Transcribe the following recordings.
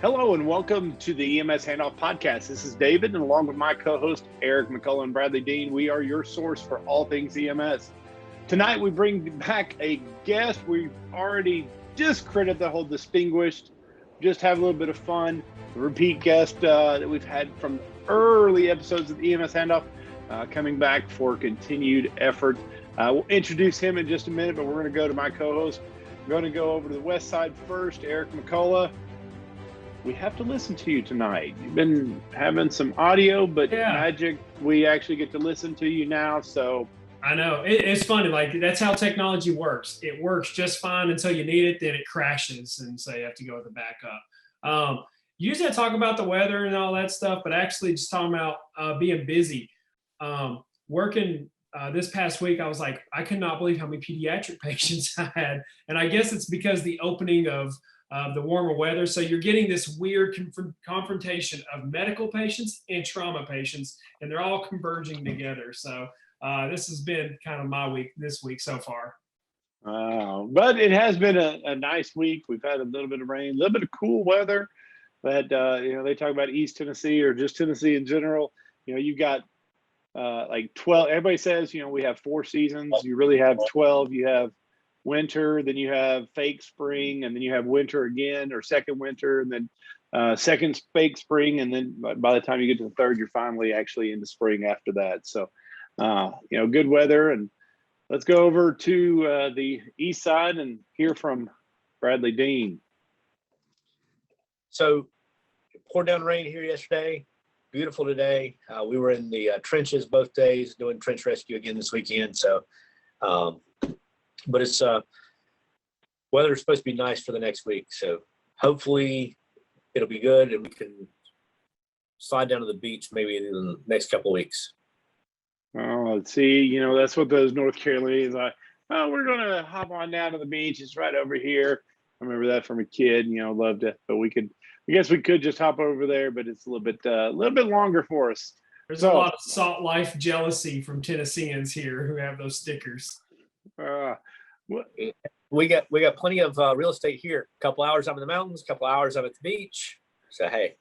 Hello and welcome to the EMS Handoff podcast. This is David, and along with my co-host Eric Mccullough and Bradley Dean, we are your source for all things EMS. Tonight we bring back a guest we've already discredited the whole distinguished, just have a little bit of fun. The repeat guest that we've had from early episodes of the EMS Handoff coming back for continued effort. We'll introduce him in just a minute, but we're going to go to my co-host. I'm going to go over to the west side first, Eric Mccullough. We have to listen to you tonight. You've been having some audio, but magic, we actually get to listen to you now. So I know it's funny. Like, that's how technology works. It works just fine until you need it. Then it crashes. And so you have to go with the backup. Usually I talk about the weather and all that stuff, but actually just talking about being busy. Working this past week, I was like, I could not believe how many pediatric patients I had. And I guess it's because the opening of the warmer weather. So you're getting this weird confrontation of medical patients and trauma patients, and they're all converging together. So this has been kind of my week this week so far. But it has been a nice week. We've had a little bit of rain, a little bit of cool weather. But, they talk about East Tennessee or just Tennessee in general. You've got like 12. Everybody says, we have 4 seasons. You really have 12. You have winter, then you have fake spring, and then you have winter again, or second winter, and then second fake spring, and then by the time you get to the third, you're finally actually into spring after that. So, good weather. And let's go over to the east side and hear from Bradley Dean. So, it poured down rain here yesterday. Beautiful today. We were in the trenches both days, doing trench rescue again this weekend. So, but it's weather is supposed to be nice for the next week. So hopefully it'll be good and we can slide down to the beach maybe in the next couple of weeks. Oh, let's see. That's what those North Carolinians are. Oh, we're going to hop on down to the beach. It's right over here. I remember that from a kid, loved it. But I guess we could just hop over there, but it's a little bit longer for us. There's a lot of salt life jealousy from Tennesseans here who have those stickers. We got plenty of real estate here. A couple hours up in the mountains, a couple hours up at the beach. So hey,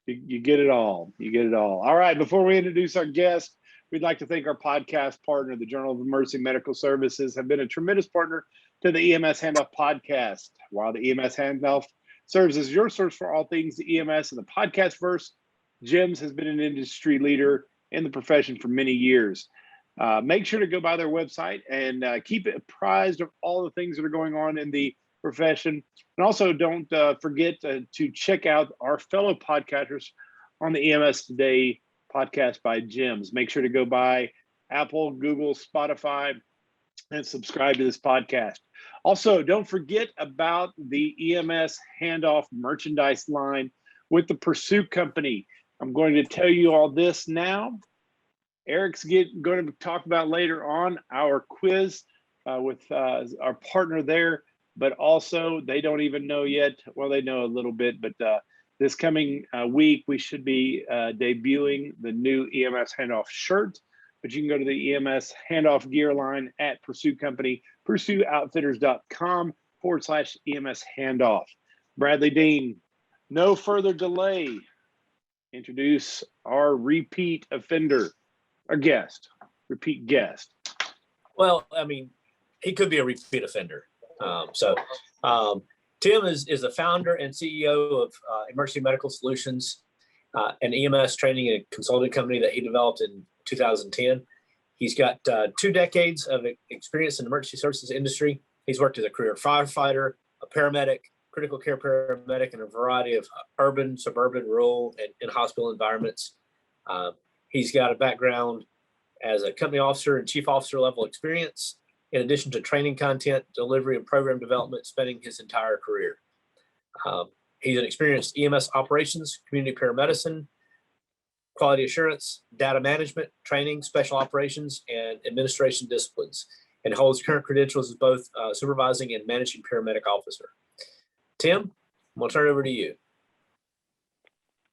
you get it all. You get it all. All right. Before we introduce our guest, we'd like to thank our podcast partner, the Journal of Emergency Medical Services, have been a tremendous partner to the EMS Handoff podcast. While the EMS Handoff serves as your source for all things EMS in the podcast verse, JEMS has been an industry leader in the profession for many years. Make sure to go by their website and keep it apprised of all the things that are going on in the profession. And also don't forget to check out our fellow podcasters on the EMS Today podcast by JEMS. Make sure to go by Apple, Google, Spotify, and subscribe to this podcast. Also, don't forget about the EMS Handoff merchandise line with the Pursuit Company. I'm going to tell you all this now. Eric's going to talk about later on our quiz with our partner there, but also they don't even know yet. Well, they know a little bit, but this coming week, we should be debuting the new EMS Handoff shirt, but you can go to the EMS Handoff gear line at Pursuit Company, pursuitoutfitters.com/EMS Handoff. Bradley Dean, no further delay. Introduce our repeat offender. Our repeat guest. Well, he could be a repeat offender. Tim is the founder and CEO of Emergency Medical Solutions, an EMS training and consulting company that he developed in 2010. He's got 2 decades of experience in the emergency services industry. He's worked as a career firefighter, a paramedic, critical care paramedic in a variety of urban, suburban, rural, and in-hospital environments. He's got a background as a company officer and chief officer level experience, in addition to training content, delivery, and program development, spanning his entire career. He's an experienced EMS operations, community paramedicine, quality assurance, data management, training, special operations, and administration disciplines, and holds current credentials as both supervising and managing paramedic officer. Tim, I'm going to turn it over to you.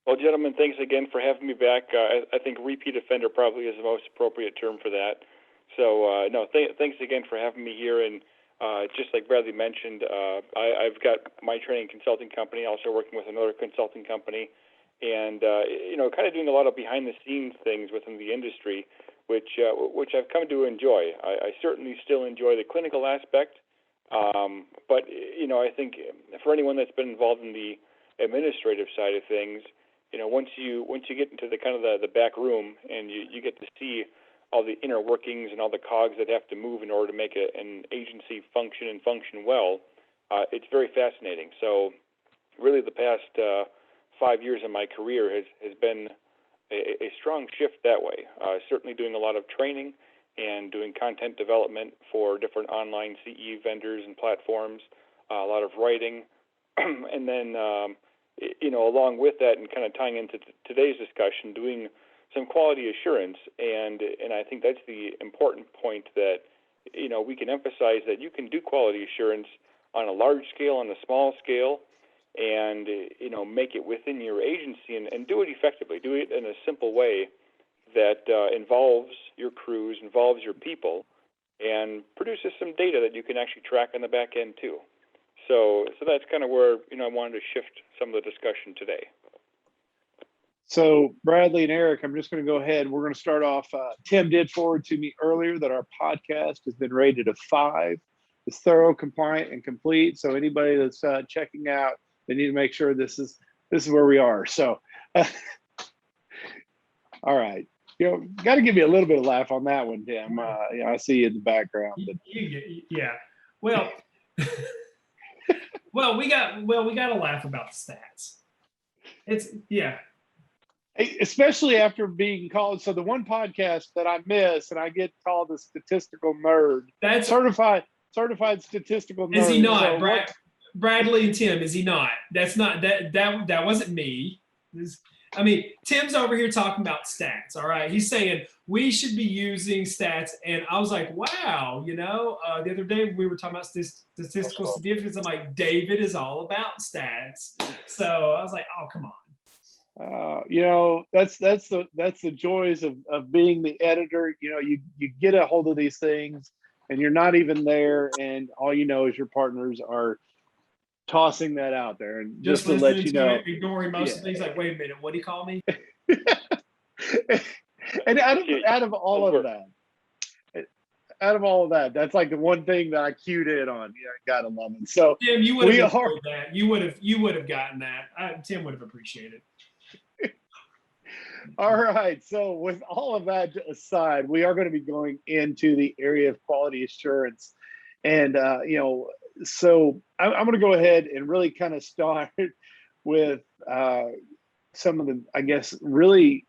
Well, gentlemen, thanks again for having me back. I think repeat offender probably is the most appropriate term for that. So, thanks again for having me here. And just like Bradley mentioned, I've got my training consulting company, also working with another consulting company, and kind of doing a lot of behind-the-scenes things within the industry, which I've come to enjoy. I certainly still enjoy the clinical aspect, but I think for anyone that's been involved in the administrative side of things, once you get into the kind of the back room and you get to see all the inner workings and all the cogs that have to move in order to make an agency function well, it's very fascinating. So really the past 5 years of my career has been a strong shift that way. Certainly doing a lot of training and doing content development for different online CE vendors and platforms, a lot of writing, and then, along with that and kind of tying into today's discussion, doing some quality assurance, and I think that's the important point that, we can emphasize that you can do quality assurance on a large scale, on a small scale, and, make it within your agency and do it effectively, do it in a simple way that involves your crews, involves your people, and produces some data that you can actually track on the back end too. So that's kind of where, I wanted to shift some of the discussion today. So Bradley and Eric, I'm just going to go ahead. We're going to start off. Tim did forward to me earlier that our podcast has been rated a 5. It's thorough, compliant, and complete. So anybody that's checking out, they need to make sure this is where we are. So, all right. Got to give me a little bit of laugh on that one, Tim. I see you in the background. But... Yeah. Well, we got to laugh about the stats. Especially after being called. So the one podcast that I miss, and I get called a statistical nerd. That's certified statistical nerd. Is he not? So Bradley and Tim, is he not? That's not that wasn't me. Tim's over here talking about stats. All right. He's saying we should be using stats. And I was like, wow, the other day we were talking about statistical significance. I'm like, David is all about stats. So I was like, oh, come on. That's the joys of being the editor. You get a hold of these things and you're not even there. And all you know is your partners are tossing that out there, and just to let you know, ignoring most of things. Like, wait a minute, what do you call me? And out of all of that, that's like the one thing that I cued in on. Gotta love it. So Tim, you would have enjoyed that. You would have gotten that. Tim would have appreciated it. All right. So with all of that aside, we are going to be going into the area of quality assurance, and so I'm going to go ahead and really kind of start with some of the, I guess, really,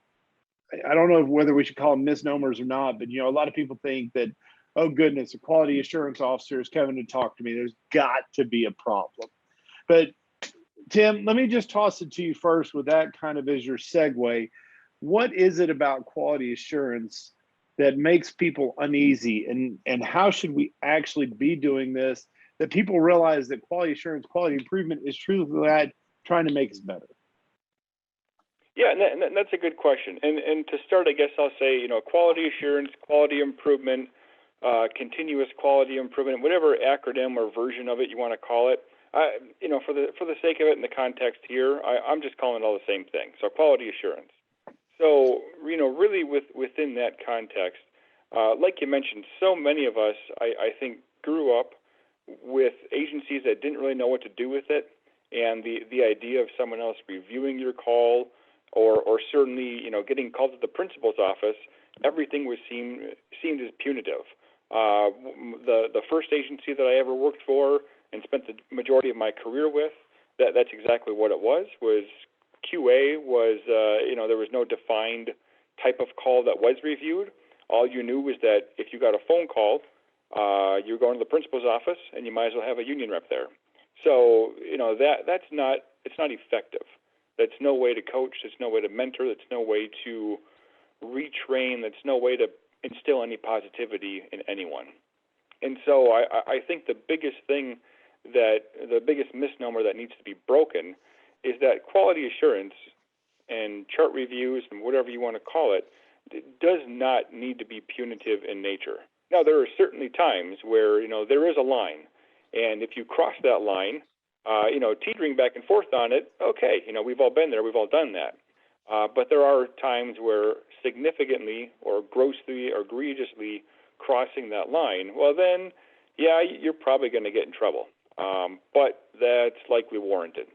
I don't know whether we should call them misnomers or not, but, a lot of people think that, oh, goodness, a quality assurance officer is coming to talk to me. There's got to be a problem. But, Tim, let me just toss it to you first with that kind of as your segue. What is it about quality assurance that makes people uneasy, and how should we actually be doing this, that people realize that quality assurance, quality improvement is truly that trying to make us better? Yeah, and that's a good question. And to start, I guess I'll say, quality assurance, quality improvement, continuous quality improvement, whatever acronym or version of it you want to call it. For the sake of it in the context here, I'm just calling it all the same thing. So quality assurance. So, really within that context, like you mentioned, so many of us, I think, grew up with agencies that didn't really know what to do with it, and the idea of someone else reviewing your call, or certainly, getting called to the principal's office, everything was seemed as punitive. The first agency that I ever worked for and spent the majority of my career with, that's exactly what it was QA was, there was no defined type of call that was reviewed. All you knew was that if you got a phone call, you're going to the principal's office, and you might as well have a union rep there. So, it's not effective. That's no way to coach. There's no way to mentor. That's no way to retrain. That's no way to instill any positivity in anyone. And so I think the biggest misnomer that needs to be broken is that quality assurance and chart reviews and whatever you want to call it does not need to be punitive in nature. Now, there are certainly times where, there is a line. And if you cross that line, teetering back and forth on it, okay, we've all been there, we've all done that. But there are times where significantly or grossly or egregiously crossing that line, well then, yeah, you're probably going to get in trouble. But that's likely warranted.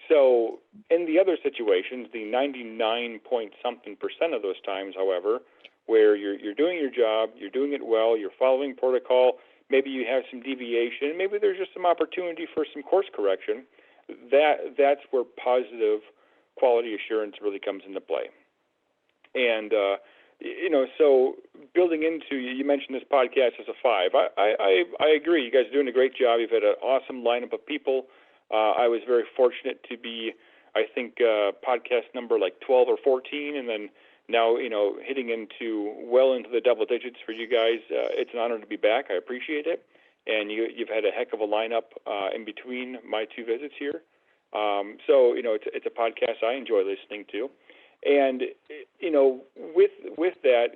So in the other situations, the 99-point-something% of those times, however, where you're doing your job, you're doing it well, you're following protocol, maybe you have some deviation, maybe there's just some opportunity for some course correction, that's where positive quality assurance really comes into play. And, so building into, you mentioned this podcast as a 5. I agree. You guys are doing a great job. You've had an awesome lineup of people. I was very fortunate to be, I think, podcast number like 12 or 14, and then now, hitting well into the double digits for you guys. It's an honor to be back. I appreciate it. And you've had a heck of a lineup in between my 2 visits here. So, it's a podcast I enjoy listening to. And, with that,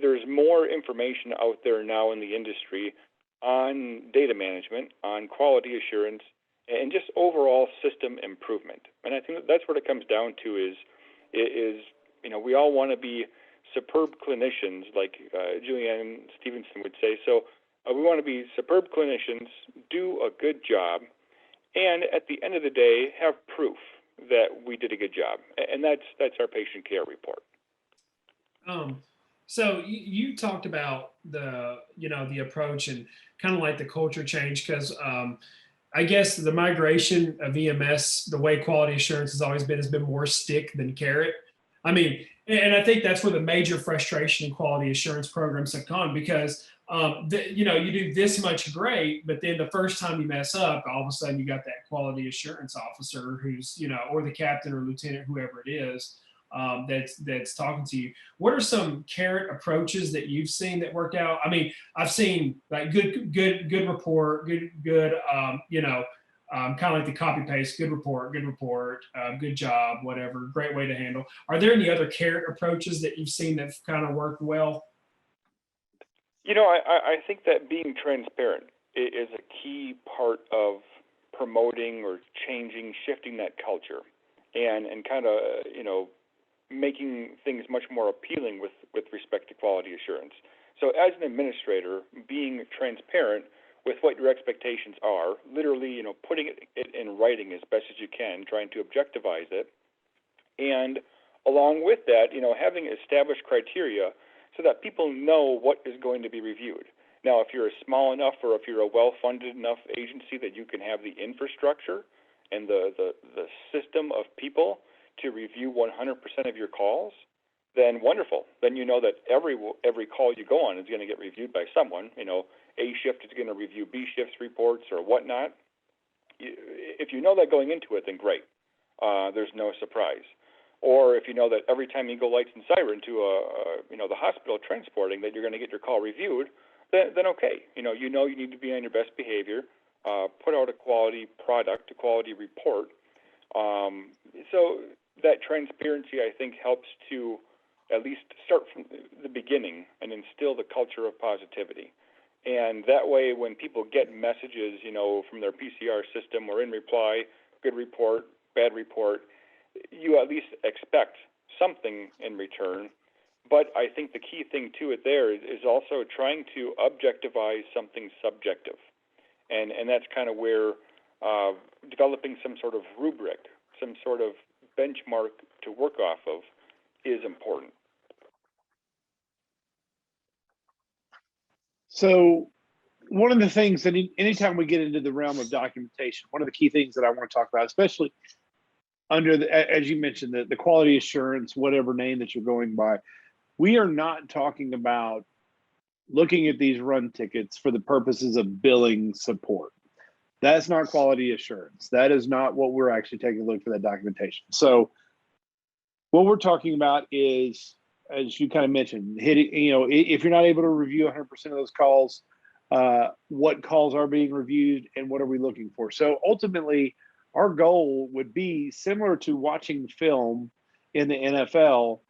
there's more information out there now in the industry on data management, on quality assurance, and just overall system improvement. And I think that's what it comes down to is we all want to be superb clinicians, like Julianne Stevenson would say. So we want to be superb clinicians, do a good job, and at the end of the day, have proof that we did a good job. And that's our patient care report. So you talked about the approach and kind of like the culture change, because I guess the migration of EMS, the way quality assurance has been more stick than carrot. I mean, and I think that's where the major frustration in quality assurance programs have gone, because you do this much great, but then the first time you mess up, all of a sudden you got that quality assurance officer who's, or the captain or lieutenant, whoever it is, that's talking to you. What are some carrot approaches that you've seen that work out? I mean, I've seen like good report, good kind of like the copy paste, good report, good job, whatever, great way to handle. Are there any other carrot approaches that you've seen that kind of worked well? I think that being transparent is a key part of promoting or changing, shifting that culture, and kind of, making things much more appealing with respect to quality assurance. So as an administrator, being transparent with what your expectations are, literally, putting it in writing as best as you can, trying to objectivize it, and along with that, having established criteria so that people know what is going to be reviewed. Now, if you're small enough or if you're a well-funded enough agency that you can have the infrastructure and the system of people to review 100% of your calls, then wonderful. Then you know that every call you go on is going to get reviewed by someone. A shift is going to review B shift's reports or whatnot. If you know that going into it, then great. There's no surprise. Or if you know that every time you go lights and siren to the hospital transporting that you're going to get your call reviewed, then okay. You need to be on your best behavior, put out a quality product, a quality report. So that transparency, I think, helps to at least start from the beginning and instill the culture of positivity. And that way, when people get messages, from their PCR system or in reply, good report, bad report, you at least expect something in return. But I think the key thing to it there is also trying to objectivize something subjective. And that's kind of where developing some sort of rubric, some sort of benchmark to work off of is important. So one of the things that anytime we get into the realm of documentation, one of the key things that I want to talk about, especially under as you mentioned, the quality assurance, whatever name that you're going by, we are not talking about looking at these run tickets for the purposes of billing support. That's not quality assurance. That is not what we're actually taking a look for that documentation. So what we're talking about is, as you kind of mentioned, hitting, if you're not able to review 100% of those calls, what calls are being reviewed and what are we looking for? So ultimately, our goal would be similar to watching film in the NFL,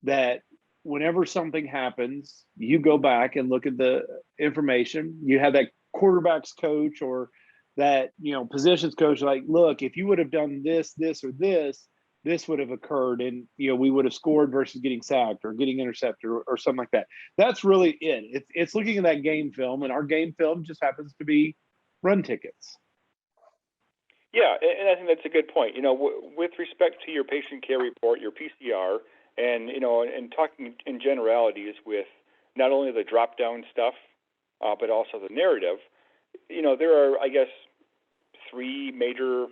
that whenever something happens, you go back and look at the information. You have that quarterback's coach or that, positions coach, like, look, if you would have done this, or this would have occurred, and we would have scored versus getting sacked or getting intercepted or something like that. That's really it. It's looking at that game film, and our game film just happens to be run tickets. Yeah, and I think that's a good point. With respect to your patient care report, your PCR, and and talking in generalities with not only the drop-down stuff, but also the narrative. There are, I guess, three major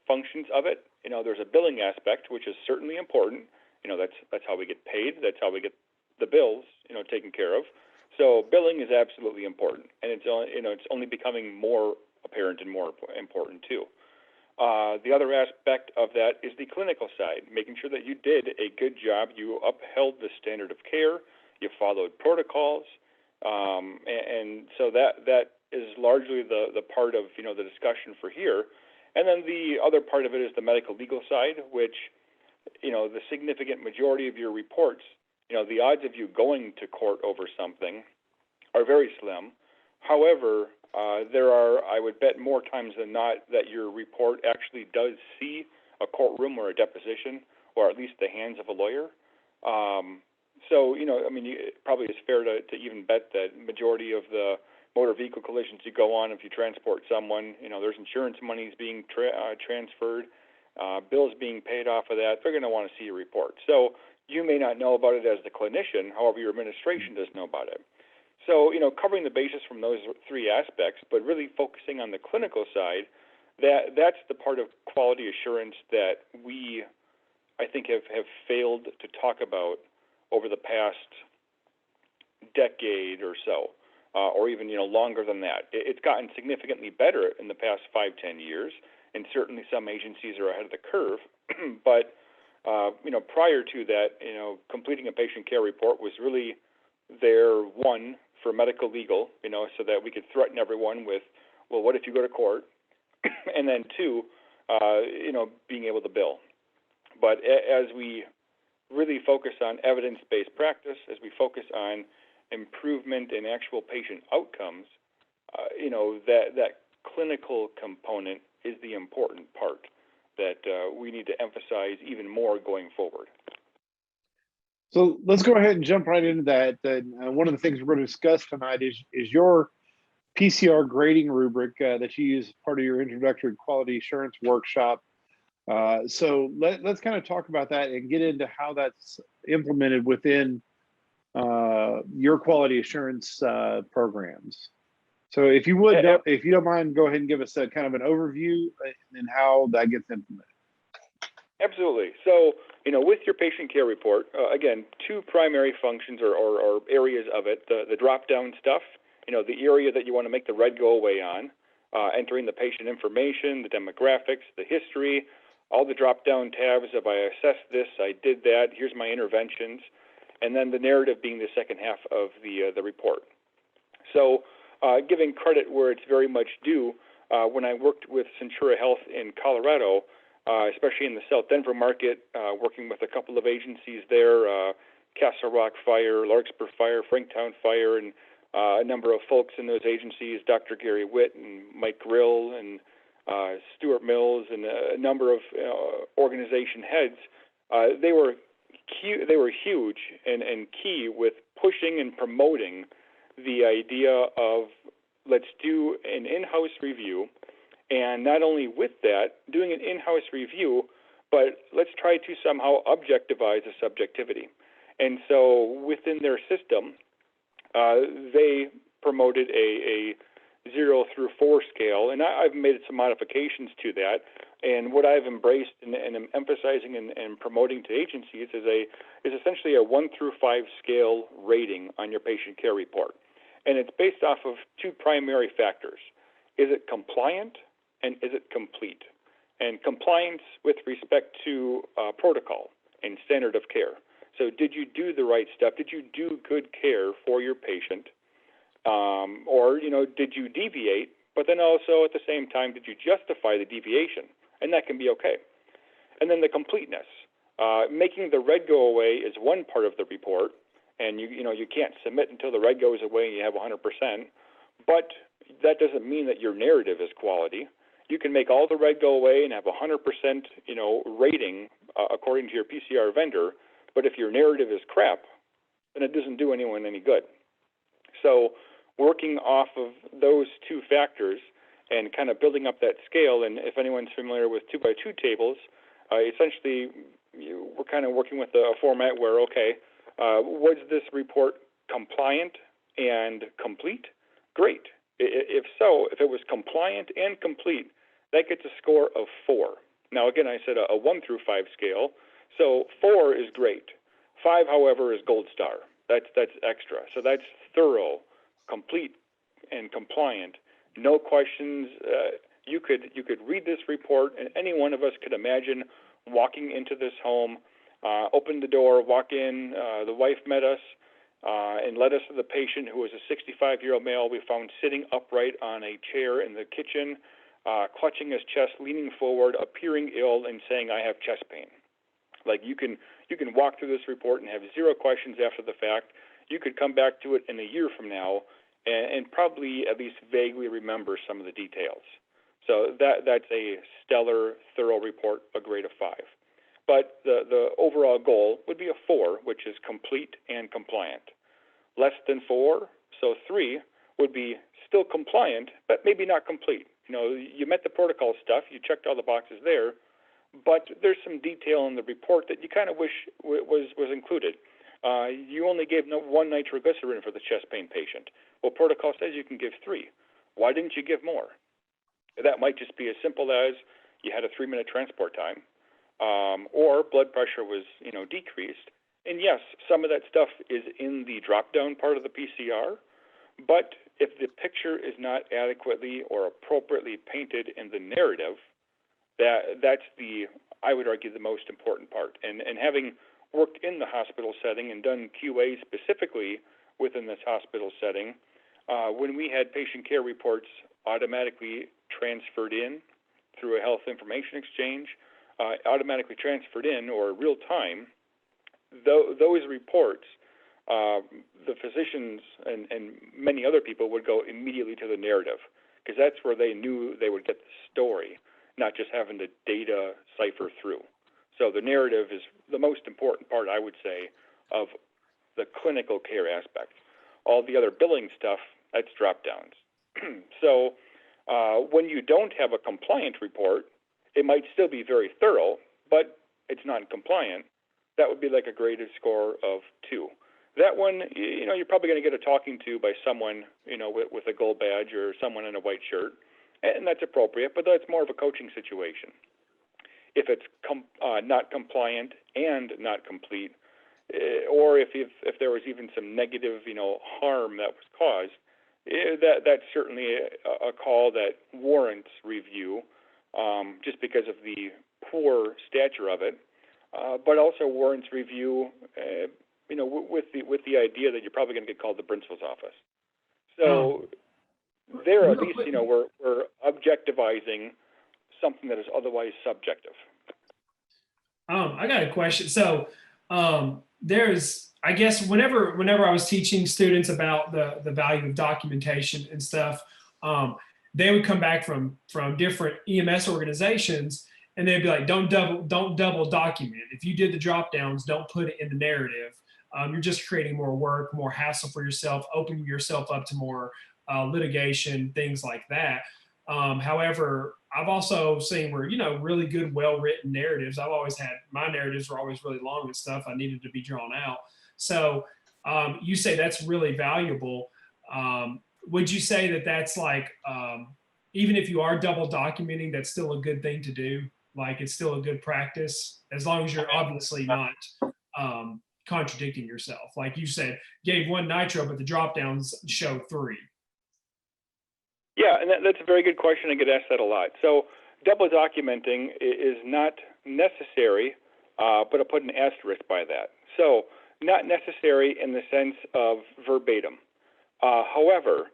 functions of it. There's a billing aspect, which is certainly important. That's how we get paid. That's how we get the bills, taken care of. So billing is absolutely important, and it's only becoming more apparent and more important too. The other aspect of that is the clinical side, making sure that you did a good job, you upheld the standard of care, you followed protocols, and so that is largely the part of the discussion for here. And then the other part of it is the medical legal side, which the significant majority of your reports, the odds of you going to court over something are very slim. However, there are, I would bet, more times than not that your report actually does see a courtroom or a deposition, or at least the hands of a lawyer. So, it probably is fair to even bet that majority of the motor vehicle collisions you go on, if you transport someone, there's insurance monies being transferred, bills being paid off of that. They're going to want to see your report. So you may not know about it as the clinician, however, your administration does know about it. So, covering the basis from those three aspects, but really focusing on the clinical side, that's the part of quality assurance that we, I think, have failed to talk about over the past decade or so, or even, longer than that. It's gotten significantly better in the past 5-10 years, and certainly some agencies are ahead of the curve. But, prior to that, completing a patient care report was really their one for medical legal, so that we could threaten everyone with, well, what if you go to court? And then two, being able to bill. But as we really focus on evidence-based practice, as we focus on improvement in actual patient outcomes, that clinical component is the important part that we need to emphasize even more going forward. So let's go ahead and jump right into that. One of the things we're going to discuss tonight is your PCR grading rubric that you use as part of your introductory quality assurance workshop. So let's kind of talk about that and get into how that's implemented within your quality assurance programs. So if you would, if you don't mind, go ahead and give us a kind of an overview and how that gets implemented. Absolutely. So, with your patient care report, again, two primary functions or areas of it, the drop-down stuff, the area that you want to make the red go away on, entering the patient information, the demographics, the history, all the drop-down tabs of I assessed this, I did that, here's my interventions, and then the narrative being the second half of the report. So, giving credit where it's very much due, when I worked with Centura Health in Colorado, especially in the South Denver market, working with a couple of agencies there, Castle Rock Fire, Larkspur Fire, Franktown Fire, and a number of folks in those agencies, Dr. Gary Witt and Mike Grill and Stuart Mills and a number of organization heads. They were huge and key with pushing and promoting the idea of let's do an in-house review. And not only with that, doing an in-house review, but let's try to somehow objectivize the subjectivity. And so within their system, they promoted a 0 through 4 scale, and I've made some modifications to that. And what I've embraced and am emphasizing and promoting to agencies is essentially a 1 through 5 scale rating on your patient care report. And it's based off of two primary factors. Is it compliant? And is it complete? And compliance with respect to protocol and standard of care. So did you do the right stuff? Did you do good care for your patient? Or, did you deviate? But then also at the same time, did you justify the deviation? And that can be okay. And then the completeness. Making the red go away is one part of the report. and you can't submit until the red goes away and you have 100%. But that doesn't mean that your narrative is quality. You can make all the red go away and have 100%, rating according to your PCR vendor. But if your narrative is crap, then it doesn't do anyone any good. So working off of those two factors and kind of building up that scale, and if anyone's familiar with 2x2 tables, essentially we're kind of working with a format where, okay, was this report compliant and complete? Great. If so, if it was compliant and complete, that gets a score of 4. Now, again, I said a 1 through 5 scale, so 4 is great. 5, however, is gold star. That's extra. So that's thorough, complete, and compliant. No questions. You could read this report, and any one of us could imagine walking into this home, open the door, walk in. The wife met us and led us to the patient, who was a 65-year-old male we found sitting upright on a chair in the kitchen, clutching his chest, leaning forward, appearing ill, and saying, "I have chest pain." Like you can walk through this report and have 0 questions after the fact. You could come back to it in a year from now and probably at least vaguely remember some of the details. So that's a stellar, thorough report, a grade of 5. But the overall goal would be a 4, which is complete and compliant. Less than 4, so 3, would be still compliant, but maybe not complete. You met the protocol stuff, you checked all the boxes there, but there's some detail in the report that you kind of wish was included. You only gave 1 nitroglycerin for the chest pain patient. Well, protocol says you can give 3. Why didn't you give more? That might just be as simple as you had a 3-minute transport time, or blood pressure was, decreased. And yes, some of that stuff is in the drop-down part of the PCR, but if the picture is not adequately or appropriately painted in the narrative, that's I would argue, the most important part. And having worked in the hospital setting and done QA specifically within this hospital setting, when we had patient care reports automatically transferred in through a health information exchange, automatically transferred in or real time, those reports, the physicians and many other people would go immediately to the narrative, because that's where they knew they would get the story, not just having to data cipher through. So the narrative is the most important part, I would say, of the clinical care aspect. All the other billing stuff, that's drop-downs. So when you don't have a compliant report, it might still be very thorough, but it's not compliant. That would be like a graded score of 2. That one, you're probably going to get a talking to by someone, with a gold badge or someone in a white shirt, and that's appropriate, but that's more of a coaching situation. If it's not compliant and not complete, or if there was even some negative, harm that was caused, that's certainly a call that warrants review, just because of the poor stature of it, but also warrants review, with the idea that you're probably going to get called to the principal's office. So there, at least, we're objectivizing something that is otherwise subjective. I got a question. So there's, I guess, whenever I was teaching students about the value of documentation and stuff, they would come back from different EMS organizations, and they'd be like, don't double document. If you did the drop downs, don't put it in the narrative. You're just creating more work, more hassle for yourself, opening yourself up to more litigation, things like that. However, I've also seen where, really good, well-written narratives. I've always had, my narratives were always really long and stuff. I needed to be drawn out. So you say that's really valuable. Would you say that that's like, even if you are double documenting, that's still a good thing to do? Like, it's still a good practice, as long as you're obviously not contradicting yourself. Like you said, gave 1 nitro, but the drop downs show 3. Yeah, and that's a very good question. I get asked that a lot. So double documenting is not necessary, but I'll put an asterisk by that. So not necessary in the sense of verbatim. However,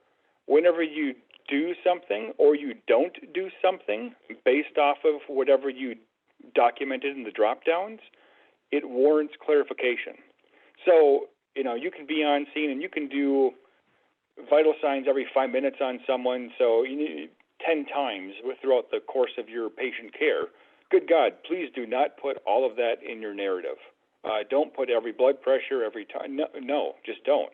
whenever you do something or you don't do something based off of whatever you documented in the drop-downs, it warrants clarification. So you can be on scene and you can do vital signs every 5 minutes on someone, so you need 10 times throughout the course of your patient care. Good God, please do not put all of that in your narrative. Don't put every blood pressure every time. No, just don't.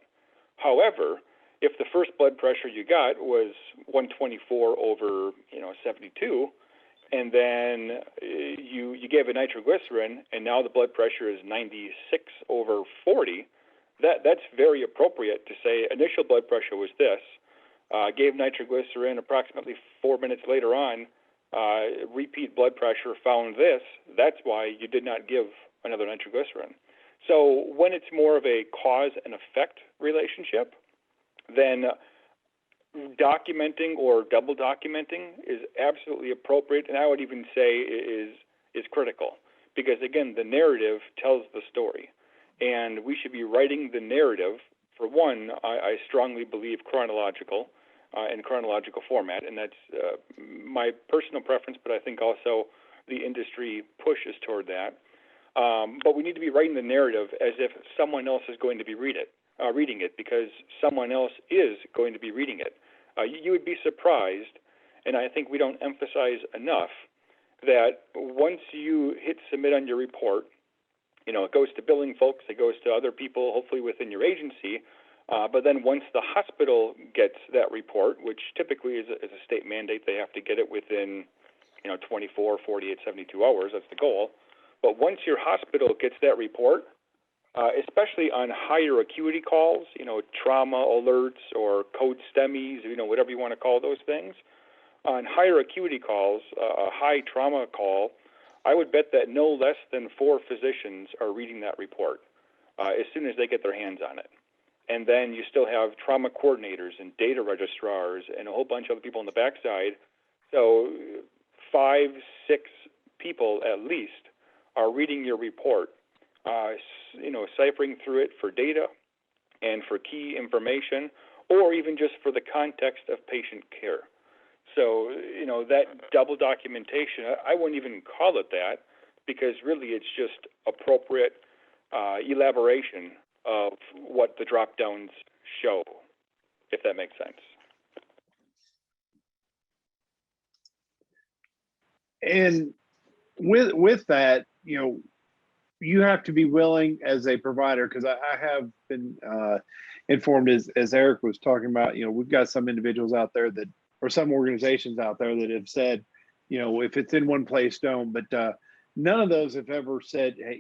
However, if the first blood pressure you got was 124 over 72, and then you gave a nitroglycerin, and now the blood pressure is 96 over 40, that's very appropriate to say initial blood pressure was this, gave nitroglycerin approximately 4 minutes later on, repeat blood pressure found this, that's why you did not give another nitroglycerin. So when it's more of a cause and effect relationship, then documenting or double documenting is absolutely appropriate, and I would even say is critical, because again, the narrative tells the story, and we should be writing the narrative. For one, I strongly believe chronological, in chronological format, and that's my personal preference, but I think also the industry pushes toward that. But we need to be writing the narrative as if someone else is going to be reading it, because someone else is going to be reading it. You would be surprised, and I think we don't emphasize enough, that once you hit submit on your report, it goes to billing folks, it goes to other people, hopefully within your agency, but then once the hospital gets that report, which typically is a state mandate, they have to get it within 24, 48, 72 hours, that's the goal. But once your hospital gets that report, especially on higher acuity calls, trauma alerts or code STEMIs, whatever you want to call those things, on higher acuity calls, a high trauma call, I would bet that no less than 4 physicians are reading that report as soon as they get their hands on it. And then you still have trauma coordinators and data registrars and a whole bunch of other people on the backside. So 5, 6 people at least are reading your report, ciphering through it for data and for key information, or even just for the context of patient care. So, that double documentation, I wouldn't even call it that, because really it's just appropriate elaboration of what the drop-downs show, if that makes sense. And with that, you have to be willing as a provider, because I have been informed, as Eric was talking about, we've got some individuals out there that, or some organizations out there that have said, if it's in one place, don't. But none of those have ever said, hey,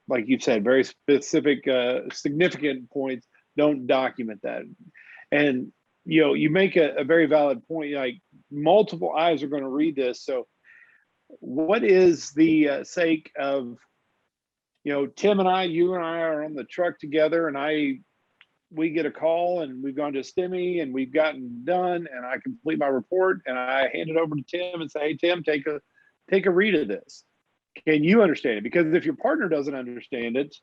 like you said, very specific, significant points, don't document that. And, you make a very valid point, like multiple eyes are going to read this. So what is the sake of, Tim and I, you and I are on the truck together, and we get a call, and we've gone to STEMI, and we've gotten done, and I complete my report, and I hand it over to Tim and say, hey, Tim, take a read of this. Can you understand it? Because if your partner doesn't understand it,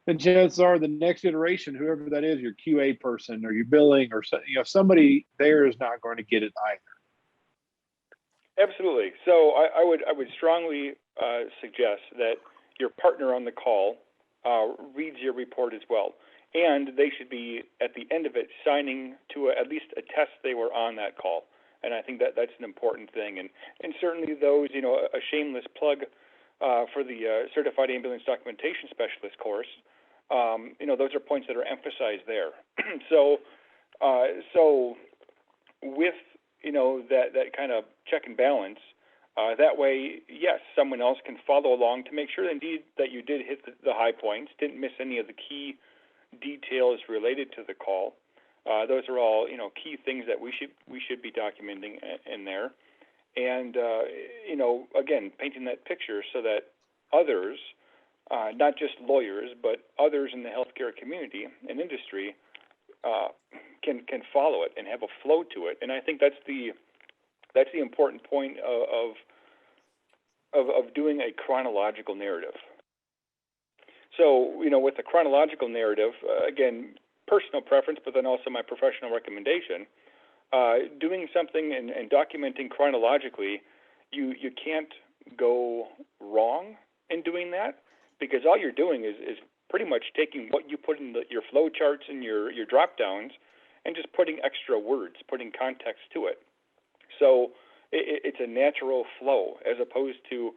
then chances are the next iteration, whoever that is, your QA person or your billing or somebody there is not going to get it either. Absolutely. So I would strongly suggest that your partner on the call reads your report as well. And they should be, at the end of it, signing to at least attest they were on that call. And I think that's an important thing. And certainly those, a shameless plug for the Certified Ambulance Documentation Specialist course, those are points that are emphasized there. So with, that kind of check and balance, that way, yes, someone else can follow along to make sure indeed that you did hit the high points, didn't miss any of the key details related to the call. Those are all, key things that we should be documenting in there. And, again, painting that picture so that others, not just lawyers, but others in the healthcare community and industry can follow it and have a flow to it. And I think that's the important point of doing a chronological narrative. So, with the chronological narrative, again, personal preference, but then also my professional recommendation, doing something and documenting chronologically, you can't go wrong in doing that, because all you're doing is pretty much taking what you put in your flow charts and your drop downs and just putting extra words, putting context to it. So it's a natural flow as opposed to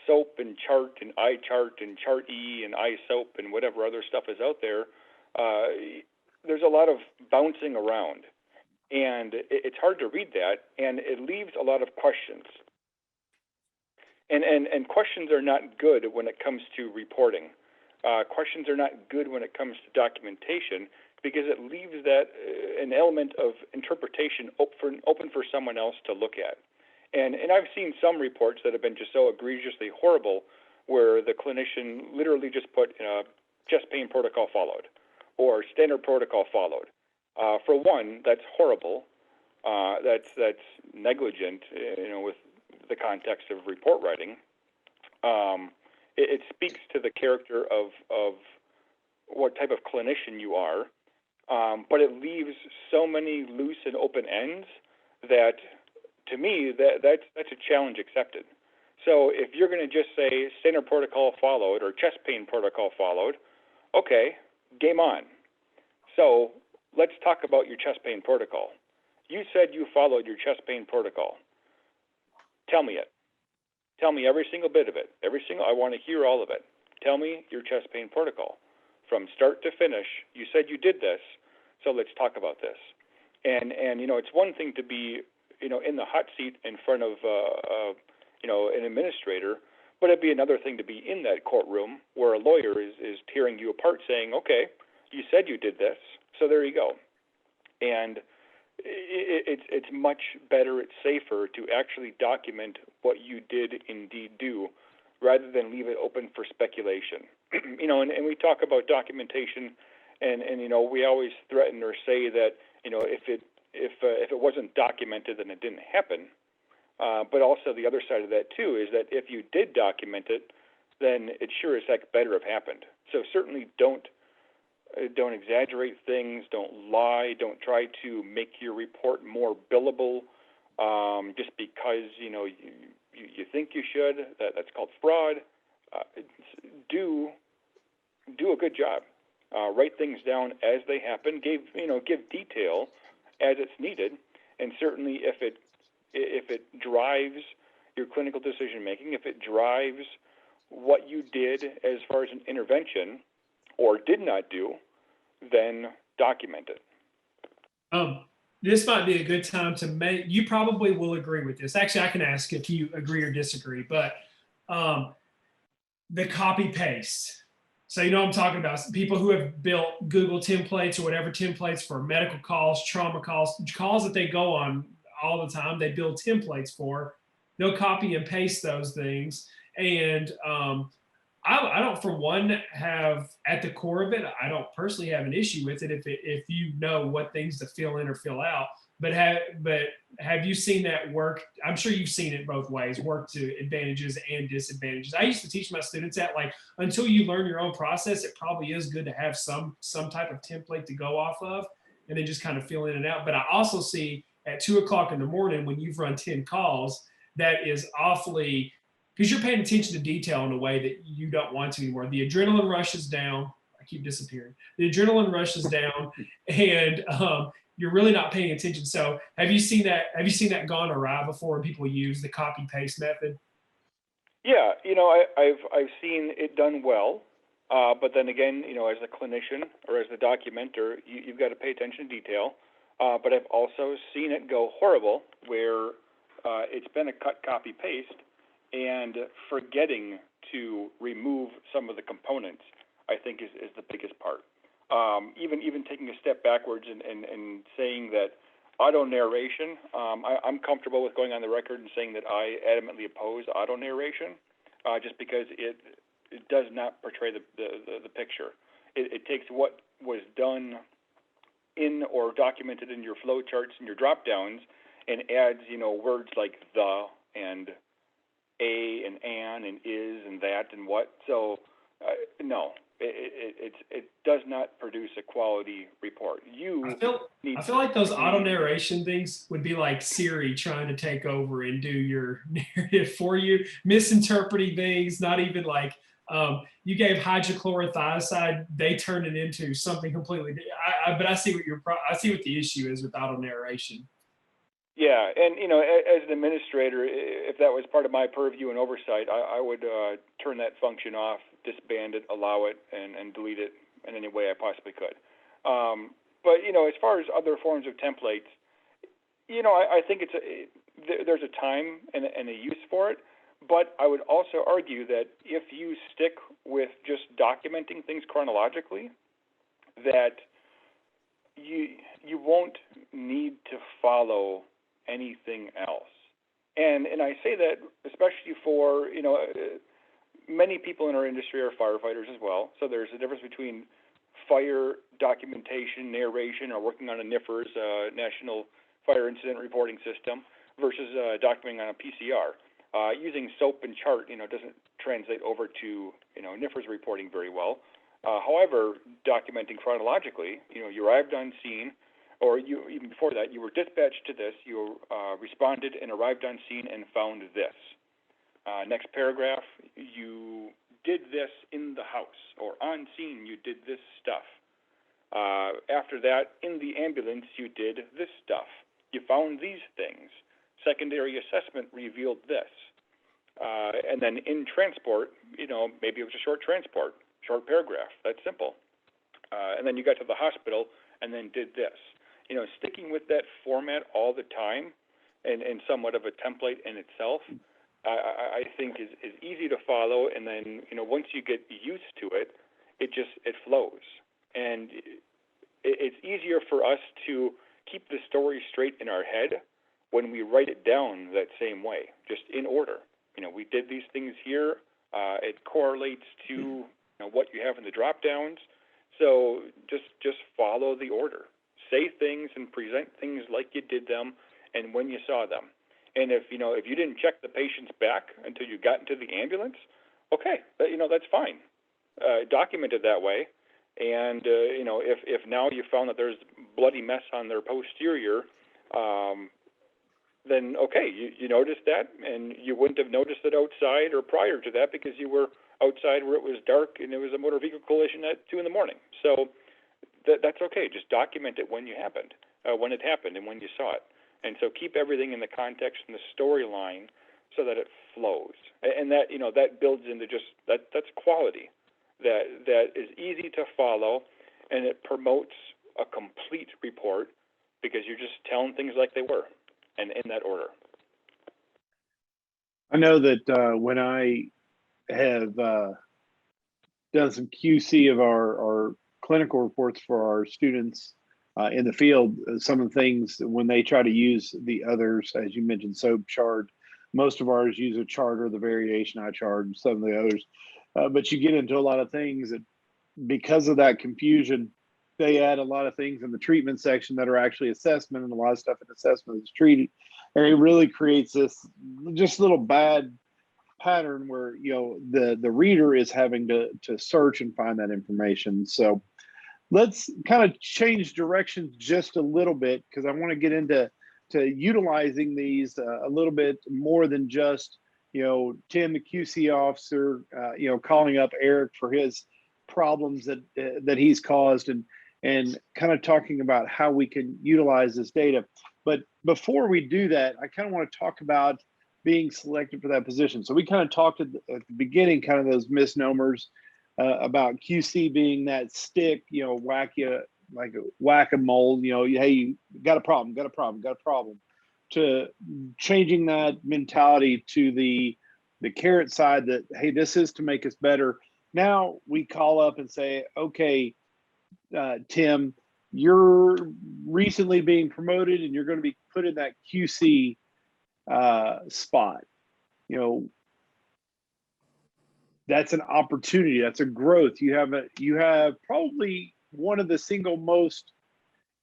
SOAP and chart and iChart and chart E and iSOAP and whatever other stuff is out there. There's a lot of bouncing around, and it's hard to read that, and it leaves a lot of questions. And questions are not good when it comes to reporting. Questions are not good when it comes to documentation because it leaves that an element of interpretation open for someone else to look at. And I've seen some reports that have been just so egregiously horrible where the clinician literally just put chest pain protocol followed or standard protocol followed. For one, that's horrible. That's negligent, with the context of report writing. It speaks to the character of what type of clinician you are, but it leaves so many loose and open ends that, to me, that's a challenge accepted. So if you're going to just say standard protocol followed or chest pain protocol followed, okay, game on. So let's talk about your chest pain protocol. You said you followed your chest pain protocol. Tell me it. Tell me every single bit of it. I want to hear all of it. Tell me your chest pain protocol. From start to finish, you said you did this, so let's talk about this. And it's one thing to be, in the hot seat in front of, an administrator, but it'd be another thing to be in that courtroom where a lawyer is tearing you apart saying, okay, you said you did this, so there you go. And it's much better, it's safer to actually document what you did indeed do rather than leave it open for speculation. And we talk about documentation and we always threaten or say that, if it wasn't documented, then it didn't happen. But also the other side of that too is that if you did document it, then it sure as heck better have happened. So certainly don't exaggerate things, don't lie, don't try to make your report more billable just because you think you should. That's called fraud. Do a good job. Write things down as they happen. Give detail as it's needed, and certainly if it drives your clinical decision making, if it drives what you did as far as an intervention or did not do, then document it. This might be a good time to make, you probably will agree with this. Actually, I can ask if you agree or disagree, but the copy paste. So what I'm talking about, people who have built Google templates or whatever templates for medical calls, trauma calls that they go on all the time, they build templates for. They'll copy and paste those things. And I don't, for one, have at the core of it, I don't personally have an issue with it if you know what things to fill in or fill out. But have you seen that work? I'm sure you've seen it both ways, work to advantages and disadvantages. I used to teach my students that, like, until you learn your own process, it probably is good to have some type of template to go off of and then just kind of fill in and out. But I also see at 2 o'clock in the morning when you've run 10 calls, that is awfully, because you're paying attention to detail in a way that you don't want to anymore. The adrenaline rushes down. I keep disappearing. The adrenaline rushes down, and you're really not paying attention. So have you seen that? Have you seen that gone awry before when people use the copy paste method? Yeah, I've seen it done well, but then again, as a clinician or as the documenter, you've got to pay attention to detail. But I've also seen it go horrible where it's been a cut, copy, paste, and forgetting to remove some of the components, I think is the biggest part. Even taking a step backwards and saying that auto narration, I'm comfortable with going on the record and saying that I adamantly oppose auto narration, just because it does not portray the picture. It takes what was done in or documented in your flow charts and your drop downs and adds words like the and a and an and is and that and what. So no, it does not produce a quality report. I feel like those auto narration things would be like Siri trying to take over and do your narrative for you, misinterpreting things, not even like You gave hydrochlorothiazide, they turned it into something completely. But I see what the issue is with auto narration. Yeah, and as an administrator, if that was part of my purview and oversight, I would turn that function off, disband it, allow it, and delete it in any way I possibly could. But as far as other forms of templates, I think there's a time and a use for it. But I would also argue that if you stick with just documenting things chronologically, that you won't need to follow anything else. And I say that especially for, many people in our industry are firefighters as well. So there's a difference between fire documentation, narration, or working on a NIFRS, National Fire Incident Reporting System, versus documenting on a PCR. Using SOAP and chart, doesn't translate over to, NIFRS reporting very well. However, documenting chronologically, you arrived on scene, or even before that, you were dispatched to this, you responded and arrived on scene and found this. Next paragraph, you did this in the house, or on scene, you did this stuff. After that, in the ambulance, you did this stuff. You found these things. Secondary assessment revealed this. And then in transport, maybe it was a short transport, short paragraph. That's simple. And then you got to the hospital and then did this. Sticking with that format all the time and somewhat of a template in itself, I think is easy to follow. And then, once you get used to it, it flows. And it's easier for us to keep the story straight in our head when we write it down that same way, just in order. We did these things here. It correlates to what you have in the drop downs. So just follow the order. Say things and present things like you did them and when you saw them. And if you didn't check the patient's back until you got into the ambulance, okay, that's fine. Document it that way. And if now you found that there's bloody mess on their posterior, then okay, you noticed that, and you wouldn't have noticed it outside or prior to that because you were outside where it was dark and it was a motor vehicle collision at 2 a.m. So that's okay. Just document it when it happened, and when you saw it. And so keep everything in the context and the storyline so that it flows. And that that builds into that's quality that is easy to follow, and it promotes a complete report because you're just telling things like they were. And in that order. I know that when I have done some QC of our clinical reports for our students in the field, some of the things when they try to use the others, as you mentioned, SOAP chart, most of ours use a chart or the variation I chart, and some of the others. But you get into a lot of things that because of that confusion, they add a lot of things in the treatment section that are actually assessment, and a lot of stuff in assessment is treated. And it really creates this just little bad pattern where, the reader is having to search and find that information. So let's kind of change directions just a little bit, because I want to get into utilizing these a little bit more than just, Tim, the QC officer, calling up Eric for his problems that he's caused, and kind of talking about how we can utilize this data. But before we do that, I kind of want to talk about being selected for that position. So we kind of talked at the beginning, kind of those misnomers about QC being that stick, whack you like a whack-a-mole, hey, you got a problem, to changing that mentality to the carrot side that, hey, this is to make us better. Now we call up and say, okay, Tim, you're recently being promoted and you're going to be put in that QC spot. That's an opportunity. That's a growth. You have probably one of the single most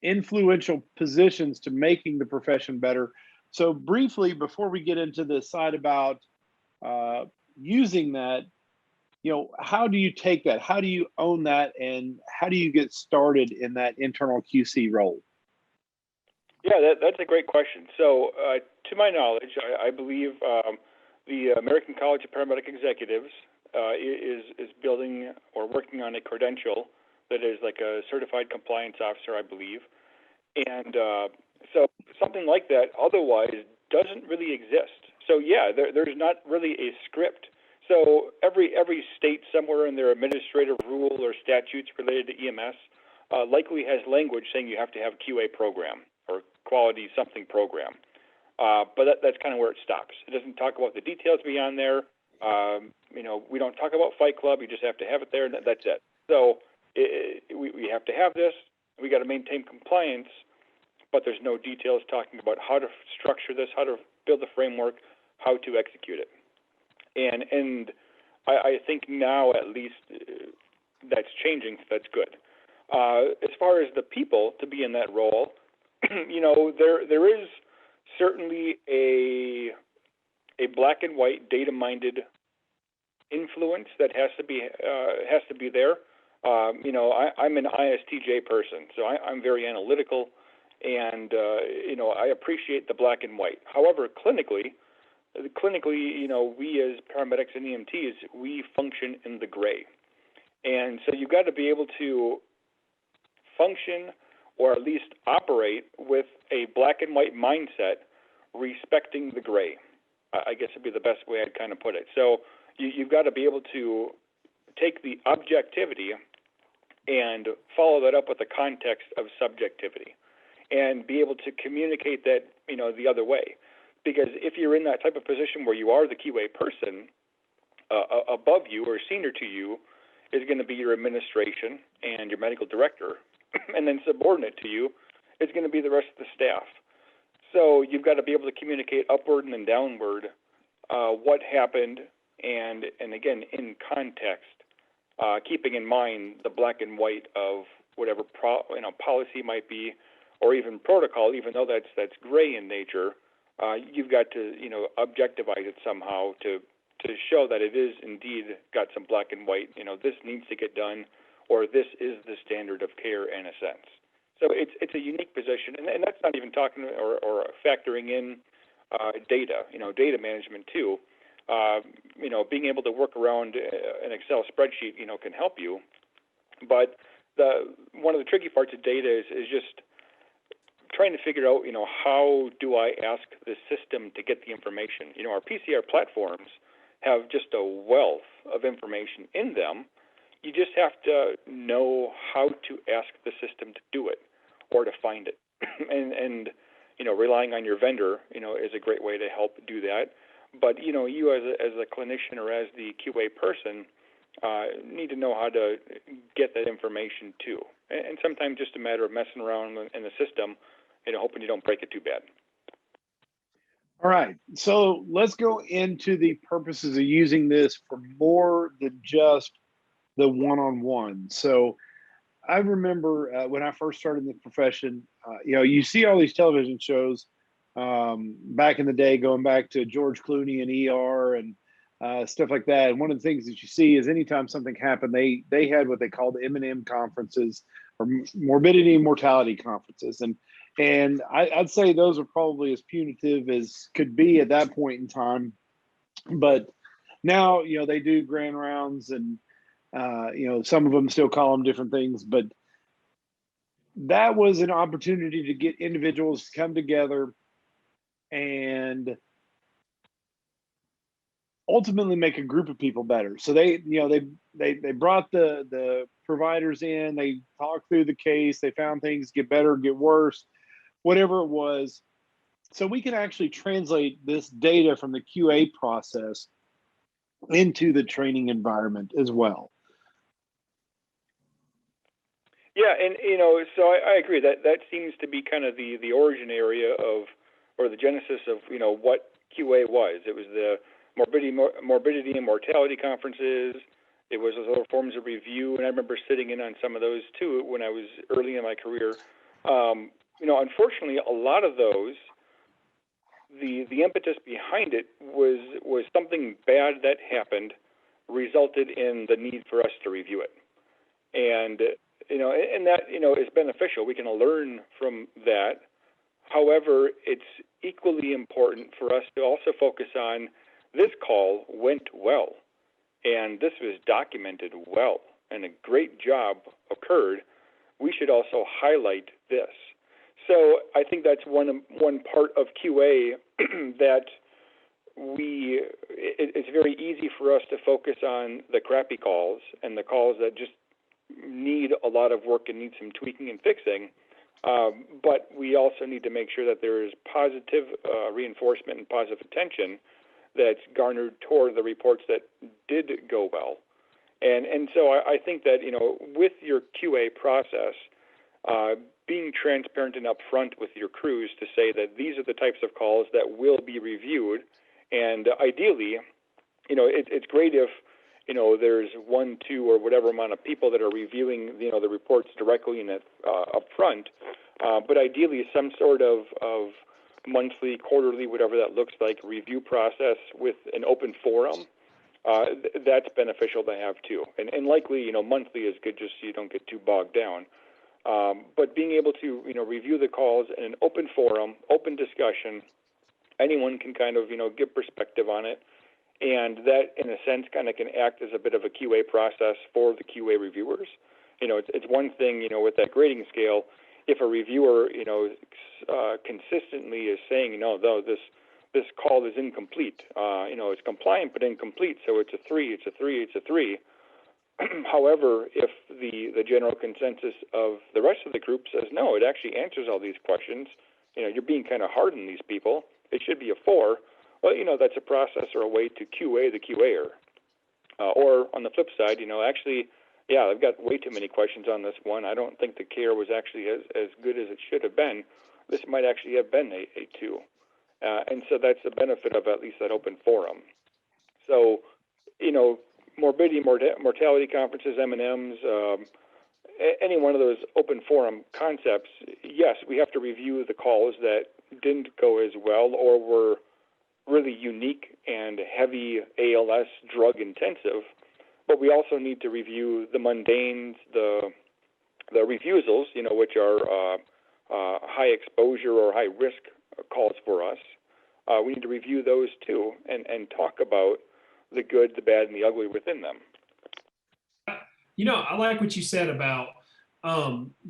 influential positions to making the profession better. So briefly, before we get into the side about using that, how do you take that? How do you own that? And how do you get started in that internal QC role? Yeah, that's a great question. So to my knowledge, I believe the American College of Paramedic Executives is building or working on a credential that is like a certified compliance officer, I believe. And so something like that otherwise doesn't really exist. So yeah, there's not really a script. So every state somewhere in their administrative rule or statutes related to EMS likely has language saying you have to have a QA program or quality something program. But that's kind of where it stops. It doesn't talk about the details beyond there. We don't talk about Fight Club. You just have to have it there, and that's it. So we have to have this. We got to maintain compliance, but there's no details talking about how to structure this, how to build the framework, how to execute it. And I think now at least that's changing. So that's good. As far as the people to be in that role, there is certainly a black and white data-minded influence that has to be there. I'm an ISTJ person, so I'm very analytical, and I appreciate the black and white. However, clinically, we as paramedics and EMTs, we function in the gray, and so you've got to be able to function or at least operate with a black and white mindset, respecting the gray. I guess would be the best way I'd kind of put it. So you've got to be able to take the objectivity and follow that up with the context of subjectivity and be able to communicate that, the other way. Because if you're in that type of position where you are the QA person, above you or senior to you is going to be your administration and your medical director, and then subordinate to you is going to be the rest of the staff. So you've got to be able to communicate upward and then downward what happened, and again in context, keeping in mind the black and white of whatever policy might be, or even protocol. Even though that's gray in nature, you've got to objectivize it somehow to show that it is indeed got some black and white. This needs to get done, or this is the standard of care in a sense. So it's a unique position, and that's not even talking or factoring in data, data management too. Being able to work around an Excel spreadsheet, can help you. But one of the tricky parts of data is just trying to figure out, how do I ask the system to get the information? Our PCR platforms have just a wealth of information in them. You just have to know how to ask the system to do it or to find it. and relying on your vendor, is a great way to help do that. But, you as a clinician or as the QA person need to know how to get that information too. And sometimes just a matter of messing around in the system, hoping you don't break it too bad. All right, so let's go into the purposes of using this for more than just the one-on-one. So I remember when I first started in the profession, you see all these television shows back in the day, going back to George Clooney and ER and stuff like that. And one of the things that you see is anytime something happened, they had what they called M&M conferences, or morbidity and mortality conferences. And I'd say those are probably as punitive as could be at that point in time. But now, they do grand rounds, and some of them still call them different things, but that was an opportunity to get individuals to come together and ultimately make a group of people better. So they brought the providers in, they talked through the case, they found things get better, get worse, whatever it was. So we can actually translate this data from the QA process into the training environment as well. Yeah, and so I agree that seems to be kind of the origin area of, or the genesis of, what QA was. It was the morbidity and mortality conferences. It was those other forms of review, and I remember sitting in on some of those too when I was early in my career. Unfortunately, a lot of those, the impetus behind it was something bad that happened, resulted in the need for us to review it, and that is beneficial. We can learn from that. However, it's equally important for us to also focus on this call went well, and this was documented well, and a great job occurred, we should also highlight this. So I think that's one part of QA that it's very easy for us to focus on the crappy calls and the calls that just need a lot of work and need some tweaking and fixing. But we also need to make sure that there is positive reinforcement and positive attention that's garnered toward the reports that did go well. And so I think that, with your QA process, being transparent and upfront with your crews to say that these are the types of calls that will be reviewed. And ideally, it's great if, there's 1, 2, or whatever amount of people that are reviewing, the reports directly and upfront. But ideally, some sort of monthly, quarterly, whatever that looks like, review process with an open forum. That's beneficial to have too. And likely, monthly is good just so you don't get too bogged down. But being able to, review the calls in an open forum, open discussion, anyone can kind of, give perspective on it. And that, in a sense, kind of can act as a bit of a QA process for the QA reviewers. It's one thing, with that grading scale, if a reviewer, consistently is saying, though, this call is incomplete. It's compliant but incomplete, so it's a 3, it's a 3, it's a 3. However, if the general consensus of the rest of the group says, no, it actually answers all these questions, you're being kind of hard on these people, it should be a 4, well, that's a process or a way to QA the QAer. Or on the flip side, actually, yeah, I've got way too many questions on this one. I don't think the care was actually as good as it should have been. This might actually have been a 2. And so that's the benefit of at least that open forum. So, morbidity, mortality conferences, M&Ms, any one of those open forum concepts, yes, we have to review the calls that didn't go as well or were really unique and heavy ALS drug intensive, but we also need to review the mundanes, the refusals, which are high exposure or high risk calls for us. We need to review those too and talk about the good, the bad, and the ugly within them. I like what you said about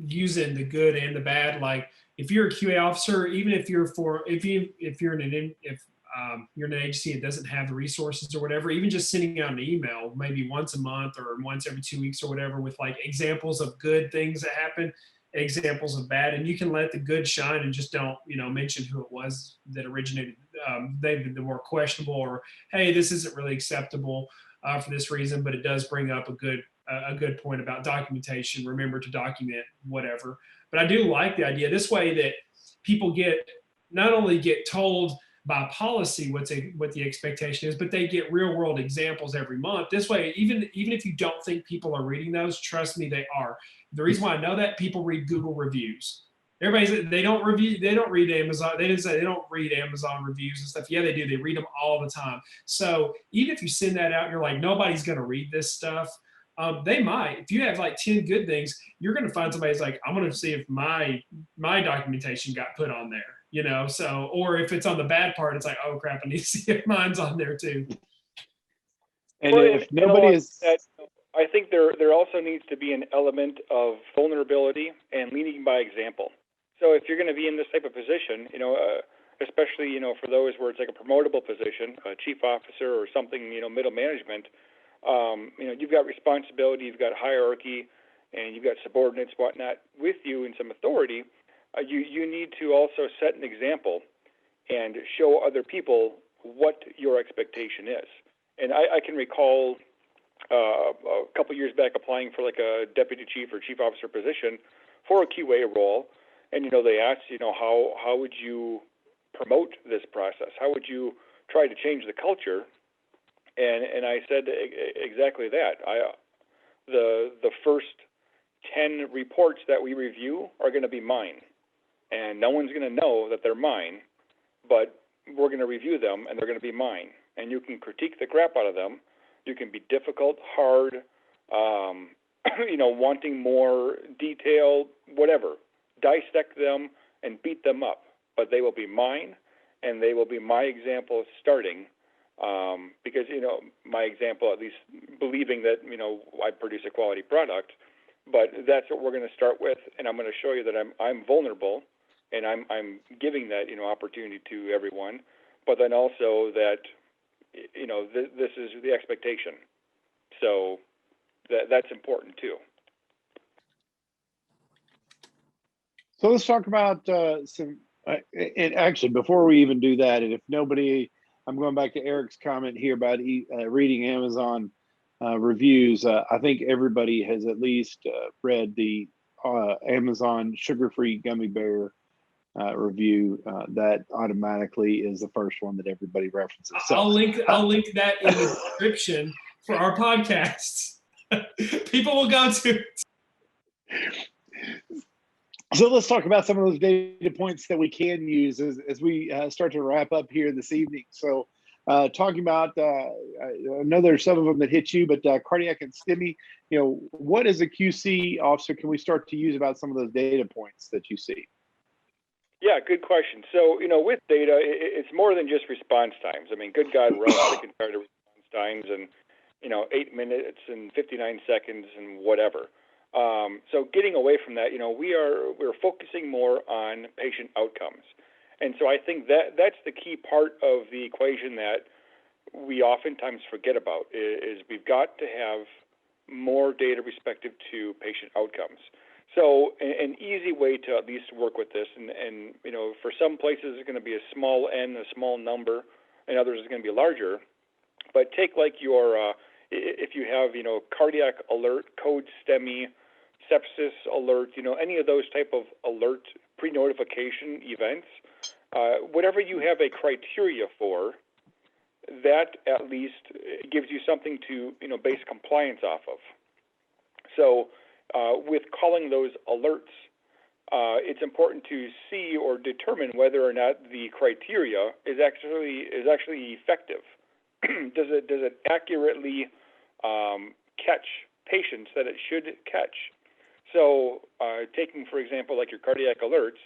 using the good and the bad. Like if you're a QA officer, even if you're in an agency that doesn't have the resources or whatever, even just sending out an email maybe once a month or once every 2 weeks or whatever with like examples of good things that happen, examples of bad, and you can let the good shine and just don't mention who it was that originated. They've been more questionable, or hey, this isn't really acceptable for this reason, but it does bring up a good point about documentation. Remember to document whatever. But I do like the idea this way that people not only get told by policy what the expectation is, but they get real world examples every month. This way, even if you don't think people are reading those, trust me, they are. The reason why I know that, people read Google reviews. They don't read Amazon. They didn't say they don't read Amazon reviews and stuff. Yeah, they do. They read them all the time. So even if you send that out and you're like, nobody's going to read this stuff, they might. If you have like 10 good things, you're going to find somebody's like, I'm going to see if my documentation got put on there. So, or if it's on the bad part, it's like, oh crap, I need to see if mine's on there too. And if nobody is, I think there also needs to be an element of vulnerability and leading by example. So if you're going to be in this type of position, especially, for those where it's like a promotable position, a chief officer or something, middle management, you've got responsibility, you've got hierarchy, and you've got subordinates, whatnot, with you and some authority. You need to also set an example and show other people what your expectation is. And I can recall a couple years back applying for like a deputy chief or chief officer position for a QA role, and they asked, how would you promote this process? How would you try to change the culture? And I said exactly that. The first 10 reports that we review are going to be mine. And no one's going to know that they're mine, but we're going to review them, and they're going to be mine. And you can critique the crap out of them. You can be difficult, hard, wanting more detail, whatever. Dissect them and beat them up. But they will be mine, and they will be my example starting Because, my example, at least believing that, I produce a quality product, but that's what we're going to start with. And I'm going to show you that I'm vulnerable, and I'm giving that, opportunity to everyone, but then also that, this is the expectation. So that's important too. So let's talk about some, and actually, before we even do that, and if nobody, I'm going back to Eric's comment here about reading Amazon reviews. I think everybody has at least read the Amazon sugar-free gummy bear review. That automatically is the first one that everybody references. So, I'll link that in the description for our podcast. People will go to. So let's talk about some of those data points that we can use as we start to wrap up here this evening. So talking about, I know there's some of them that hit you, but cardiac and STEMI, what as a QC officer can we start to use about some of those data points that you see? Yeah, good question. So, with data, it's more than just response times. I mean, good God, we're all sick and tired of response times and, 8 minutes and 59 seconds and whatever. So getting away from that, we're focusing more on patient outcomes. And so I think that's the key part of the equation that we oftentimes forget about is we've got to have more data respective to patient outcomes. So an easy way to at least work with this, and for some places it's going to be a small n, a small number, and others it's going to be larger. But take like your, if you have, cardiac alert, code STEMI, sepsis alert, any of those type of alert pre-notification events, whatever you have a criteria for, that at least gives you something to, base compliance off of. So with calling those alerts, it's important to see or determine whether or not the criteria is actually effective. Does it accurately catch patients that it should catch? So taking, for example, like your cardiac alerts,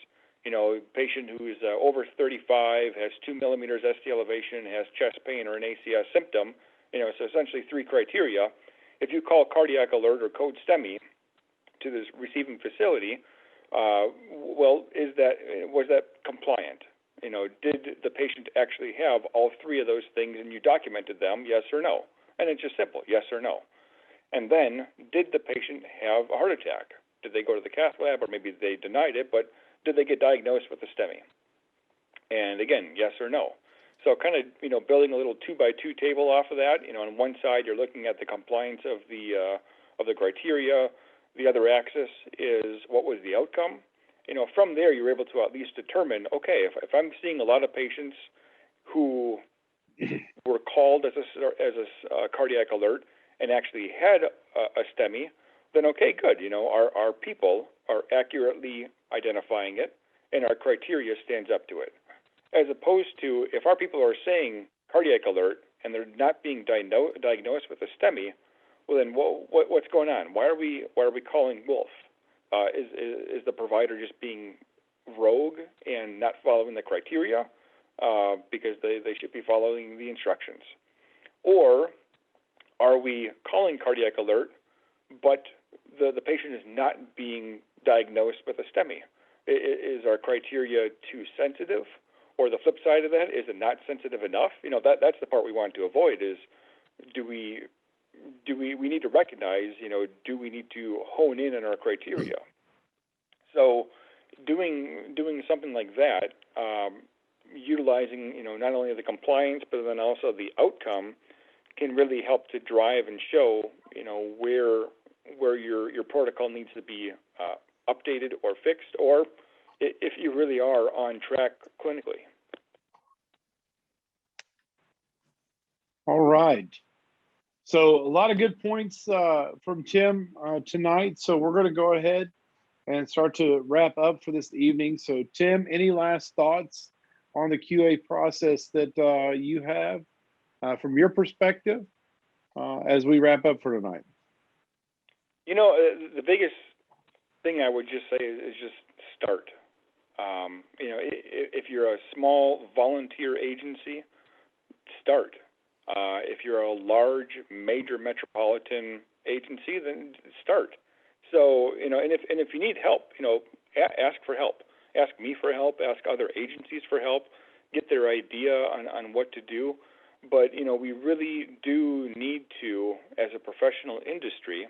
patient who is over 35, has 2 millimeters ST elevation, has chest pain or an ACS symptom, so essentially 3 criteria. If you call cardiac alert or code STEMI to this receiving facility, was that compliant? Did the patient actually have all 3 of those things and you documented them, yes or no? And it's just simple, yes or no. And then, did the patient have a heart attack? Did they go to the cath lab, or maybe they denied it, but did they get diagnosed with a STEMI? And again, yes or no. So kind of, building a little 2x2 table off of that. On one side, you're looking at the compliance of the criteria. The other axis is what was the outcome. From there, you're able to at least determine, okay, if I'm seeing a lot of patients who were called as a cardiac alert and actually had a STEMI, then okay, good. Our people are accurately identifying it, and our criteria stands up to it. As opposed to if our people are saying cardiac alert and they're not being diagnosed with a STEMI, well then what's going on? Why are we calling wolf? Is the provider just being rogue and not following the criteria because they should be following the instructions? Or are we calling cardiac alert, but the patient is not being diagnosed with a STEMI? Is our criteria too sensitive? Or the flip side of that, is it not sensitive enough? That's the part we want to avoid is we need to recognize, do we need to hone in on our criteria? So doing something like that, utilizing, not only the compliance, but then also the outcome can really help to drive and show, where your protocol needs to be updated or fixed, or if you really are on track clinically. All right. So a lot of good points from Tim tonight. So we're going to go ahead and start to wrap up for this evening. So Tim, any last thoughts on the QA process that you have from your perspective as we wrap up for tonight? The biggest thing I would just say is just start. If you're a small volunteer agency, start. If you're a large, major metropolitan agency, then start. So, and if you need help, ask for help. Ask me for help. Ask other agencies for help. Get their idea on what to do. But, we really do need to, as a professional industry,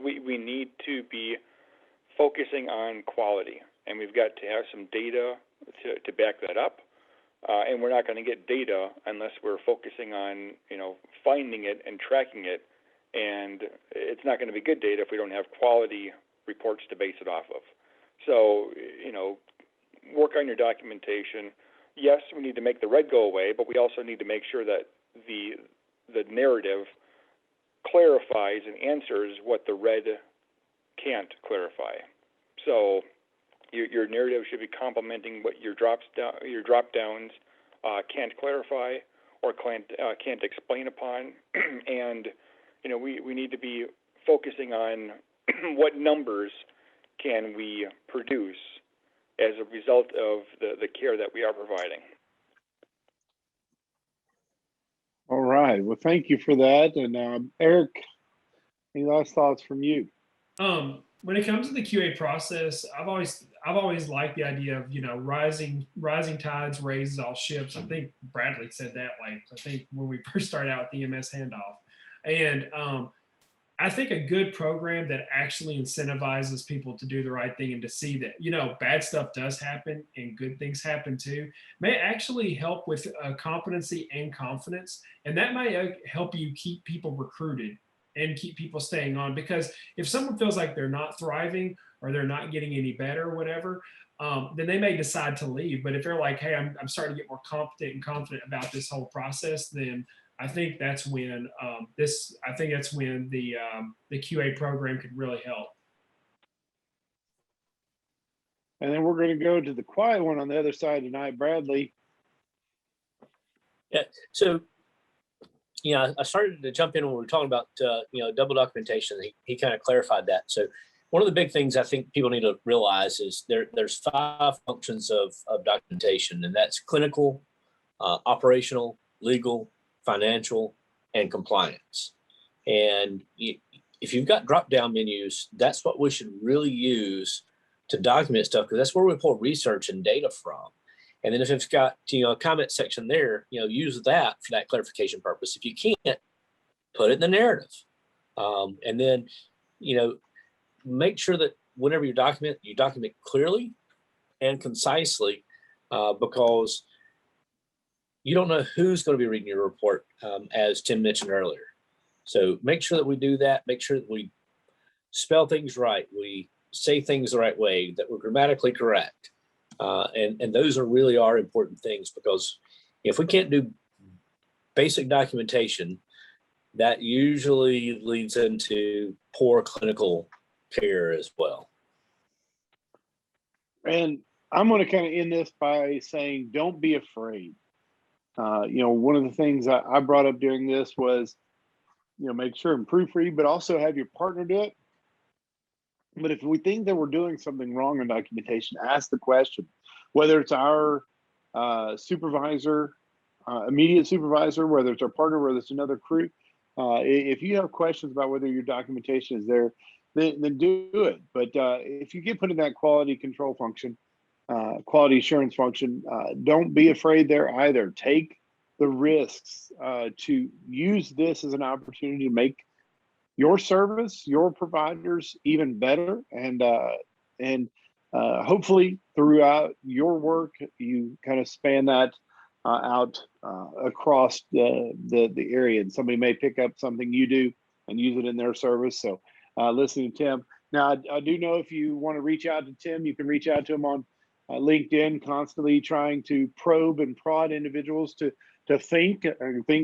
we need to be focusing on quality. And we've got to have some data to back that up. And we're not going to get data unless we're focusing on, finding it and tracking it. And it's not going to be good data if we don't have quality reports to base it off of. So, work on your documentation. Yes, we need to make the red go away, but we also need to make sure that the narrative clarifies and answers what the red can't clarify. So your narrative should be complementing what your drop downs can't clarify or can't explain upon, and we need to be focusing on what numbers can we produce as a result of the care that we are providing. All right. Well, thank you for that. And Eric, any last thoughts from you? When it comes to the QA process, I've always liked the idea of rising tides raises all ships. I think Bradley said that I think when we first started out with the EMS Handoff, and I think a good program that actually incentivizes people to do the right thing and to see that bad stuff does happen and good things happen too may actually help with competency and confidence, and that might help you keep people recruited and keep people staying on. Because if someone feels like they're not thriving or they're not getting any better or whatever, then they may decide to leave. But if they're like, hey, I'm starting to get more competent and confident about this whole process, then I think that's when the QA program could really help. And then we're going to go to the quiet one on the other side tonight, Bradley. Yeah. So, I started to jump in when we were talking about, double documentation. He kind of clarified that. So one of the big things I think people need to realize is there's 5 functions of documentation, and that's clinical, operational, legal, financial, and compliance. And if you've got drop-down menus, that's what we should really use to document stuff, because that's where we pull research and data from. And then if it's got, a comment section there, use that for that clarification purpose. If you can't, put it in the narrative. And then, make sure that whenever you document clearly and concisely, because you don't know who's going to be reading your report, as Tim mentioned earlier. So make sure that we do that. Make sure that we spell things right. We say things the right way, that we're grammatically correct. And those really are important things, because if we can't do basic documentation, that usually leads into poor clinical care as well. And I'm going to kind of end this by saying, don't be afraid. One of the things I brought up during this was, make sure and proofread, but also have your partner do it. But if we think that we're doing something wrong in documentation, ask the question, whether it's our supervisor, immediate supervisor, whether it's our partner, whether it's another crew. If you have questions about whether your documentation is there, then do it. But if you get put in that quality control function, quality assurance function, don't be afraid there either. Take the risks to use this as an opportunity to make your service, your providers even better, and hopefully throughout your work you kind of span that out across the area, and somebody may pick up something you do and use it in their service. So listening to Tim. Now I do know if you want to reach out to Tim, you can reach out to him on LinkedIn, constantly trying to probe and prod individuals to think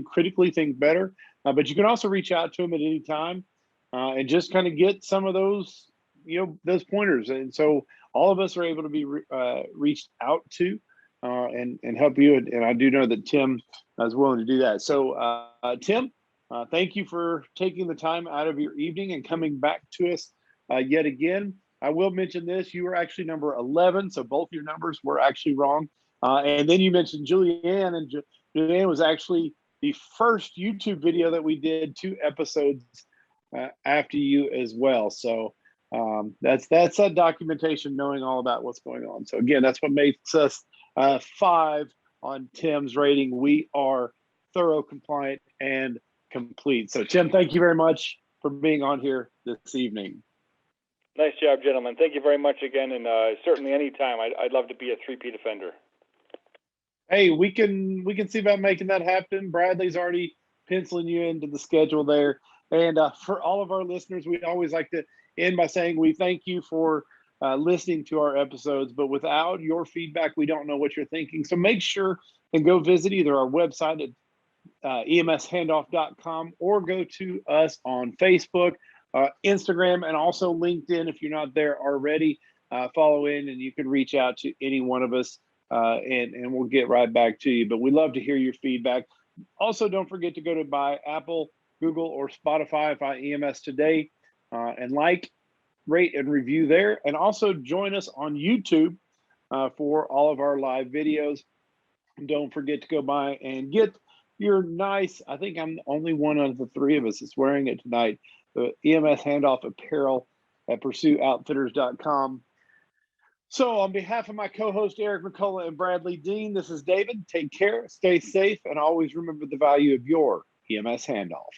critically, think better. But you can also reach out to him at any time and just kind of get some of those, those pointers. And so all of us are able to be reached out to and help you. And I do know that Tim is willing to do that. So Tim, thank you for taking the time out of your evening and coming back to us yet again. I will mention this, you were actually number 11, so both your numbers were actually wrong. And then you mentioned Julianne, and Julianne was actually the first YouTube video that we did 2 episodes after you as well. So that's that documentation, knowing all about what's going on. So again, that's what makes us 5 on Tim's rating. We are thorough, compliant, and complete. So Tim, thank you very much for being on here this evening. Nice job, gentlemen. Thank you very much again, and certainly anytime. I'd love to be a three-peat offender. Hey, we can see about making that happen. Bradley's already penciling you into the schedule there. And for all of our listeners, we always like to end by saying we thank you for listening to our episodes. But without your feedback, we don't know what you're thinking. So make sure and go visit either our website at emshandoff.com or go to us on Facebook, Instagram, and also LinkedIn. If you're not there already, follow in and you can reach out to any one of us and we'll get right back to you. But we love to hear your feedback. Also, don't forget to go to by Apple, Google, or Spotify by EMS Today and like, rate, and review there. And also join us on YouTube for all of our live videos. And don't forget to go by and get your nice, I think I'm the only one of the 3 of us that's wearing it tonight, the EMS Handoff apparel at pursuitoutfitters.com. So on behalf of my co-host Eric Mccullough and Bradley Dean, this is David. Take care, stay safe, and always remember the value of your EMS Handoff.